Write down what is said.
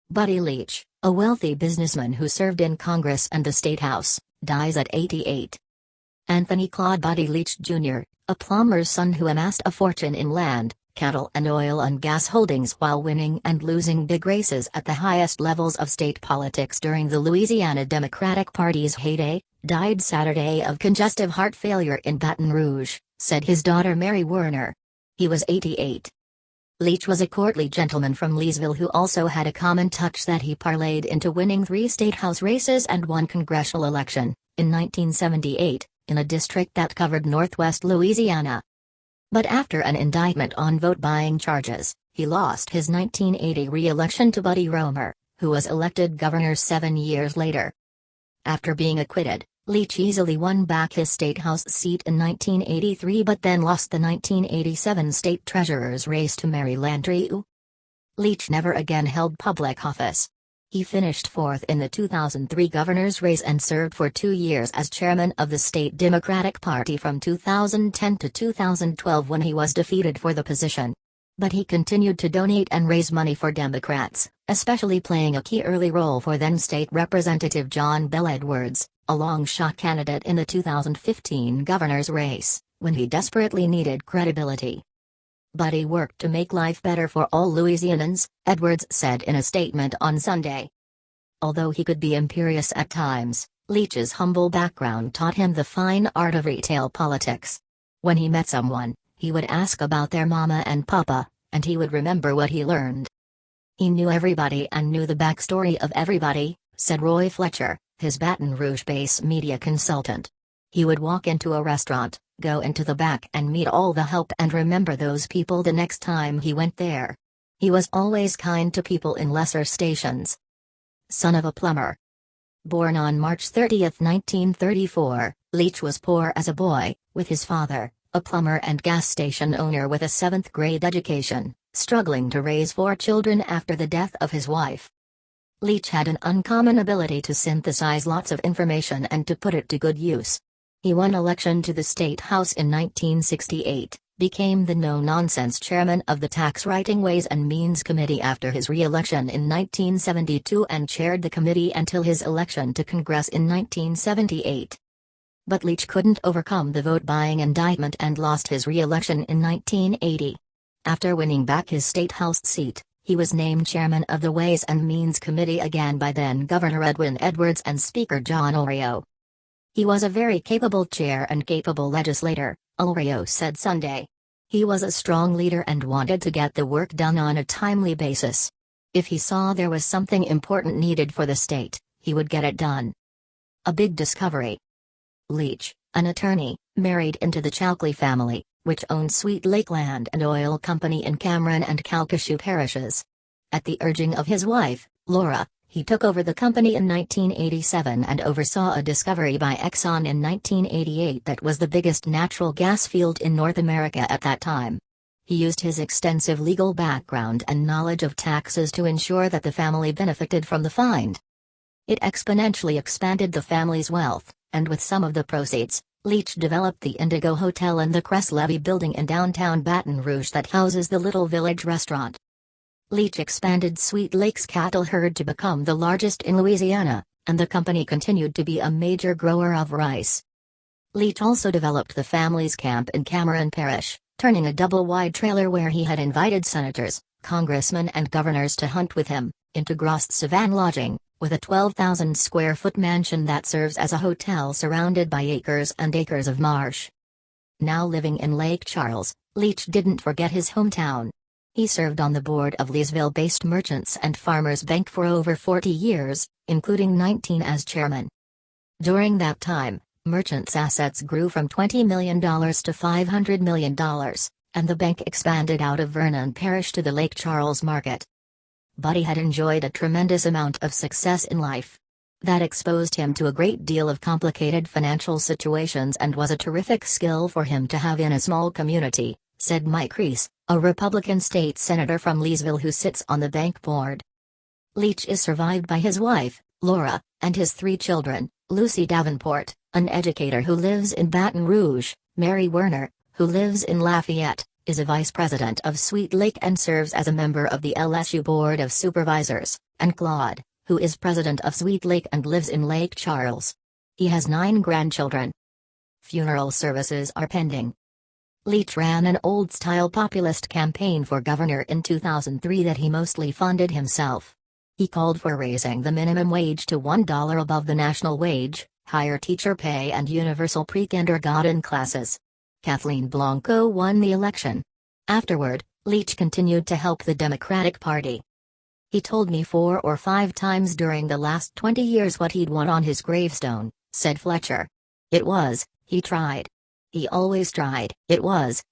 Buddy Leach, a wealthy businessman who served in Congress and the State House, dies at 88. Anthony Claude Buddy Leach Jr., a plumber's son who amassed a fortune in land, cattle and oil and gas holdings while winning and losing big races at the highest levels of state politics during the Louisiana Democratic Party's heyday, died Saturday of congestive heart failure in Baton Rouge, said his daughter Mary Werner. He was 88. Leach was a courtly gentleman from Leesville who also had a common touch that he parlayed into winning 3 state house races and 1 congressional election, in 1978, in a district that covered northwest Louisiana. But after an indictment on vote-buying charges, he lost his 1980 re-election to Buddy Roemer, who was elected governor 7 years later. After being acquitted, Leach easily won back his state house seat in 1983 but then lost the 1987 state treasurer's race to Mary Landrieu. Leach never again held public office. He finished 4th in the 2003 governor's race and served for 2 years as chairman of the state Democratic Party from 2010 to 2012 when he was defeated for the position. But he continued to donate and raise money for Democrats, especially playing a key early role for then-state Representative John Bel Edwards, a long-shot candidate in the 2015 governor's race, when he desperately needed credibility. Buddy worked to make life better for all Louisianans, Edwards said in a statement on Sunday. Although he could be imperious at times, Leach's humble background taught him the fine art of retail politics. When he met someone, he would ask about their mama and papa, and he would remember what he learned. He knew everybody and knew the backstory of everybody, said Roy Fletcher, his Baton Rouge-based media consultant. He would walk into a restaurant, go into the back and meet all the help and remember those people the next time he went there. He was always kind to people in lesser stations. Son of a plumber. Born on March 30, 1934, Leach was poor as a boy, with his father, a plumber and gas station owner with a 7th-grade education, struggling to raise 4 children after the death of his wife. Leach had an uncommon ability to synthesize lots of information and to put it to good use. He won election to the State House in 1968, became the no-nonsense chairman of the Tax Writing Ways and Means Committee after his re-election in 1972 and chaired the committee until his election to Congress in 1978. But Leach couldn't overcome the vote-buying indictment and lost his re-election in 1980. After winning back his state house seat, he was named chairman of the Ways and Means Committee again by then-Governor Edwin Edwards and Speaker John Ulrio. He was a very capable chair and capable legislator, Ulrio said Sunday. He was a strong leader and wanted to get the work done on a timely basis. If he saw there was something important needed for the state, he would get it done. A big discovery. Leach, an attorney, married into the Chalkley family, which owned Sweet Lake Land and Oil Company in Cameron and Calcasieu parishes. At the urging of his wife, Laura, he took over the company in 1987 and oversaw a discovery by Exxon in 1988 that was the biggest natural gas field in North America at that time. He used his extensive legal background and knowledge of taxes to ensure that the family benefited from the find. It exponentially expanded the family's wealth, and with some of the proceeds, Leach developed the Indigo Hotel and the Cress Levy building in downtown Baton Rouge that houses the Little Village restaurant. Leach expanded Sweet Lake's cattle herd to become the largest in Louisiana, and the company continued to be a major grower of rice. Leach also developed the family's camp in Cameron Parish, turning a double-wide trailer where he had invited senators, congressmen and governors to hunt with him, into Gros Savane Lodging, with a 12,000-square-foot mansion that serves as a hotel surrounded by acres and acres of marsh. Now living in Lake Charles, Leach didn't forget his hometown. He served on the board of Leesville-based Merchants and Farmers Bank for over 40 years, including 19 as chairman. During that time, Merchants' assets grew from $20 million to $500 million, and the bank expanded out of Vernon Parish to the Lake Charles market. Buddy had enjoyed a tremendous amount of success in life. That exposed him to a great deal of complicated financial situations and was a terrific skill for him to have in a small community, said Mike Reese, a Republican state senator from Leesville who sits on the bank board. Leach is survived by his wife, Laura, and his 3 children, Lucy Davenport, an educator who lives in Baton Rouge, Mary Werner, who lives in Lafayette, is a vice president of Sweet Lake and serves as a member of the LSU Board of Supervisors, and Claude, who is president of Sweet Lake and lives in Lake Charles. He has 9 grandchildren. Funeral services are pending. Leach ran an old-style populist campaign for governor in 2003 that he mostly funded himself. He called for raising the minimum wage to $1 above the national wage, higher teacher pay and universal pre-kindergarten classes. Kathleen Blanco won the election. Afterward, Leach continued to help the Democratic Party. He told me 4 or 5 times during the last 20 years what he'd want on his gravestone, said Fletcher. It was, he tried. He always tried. It was,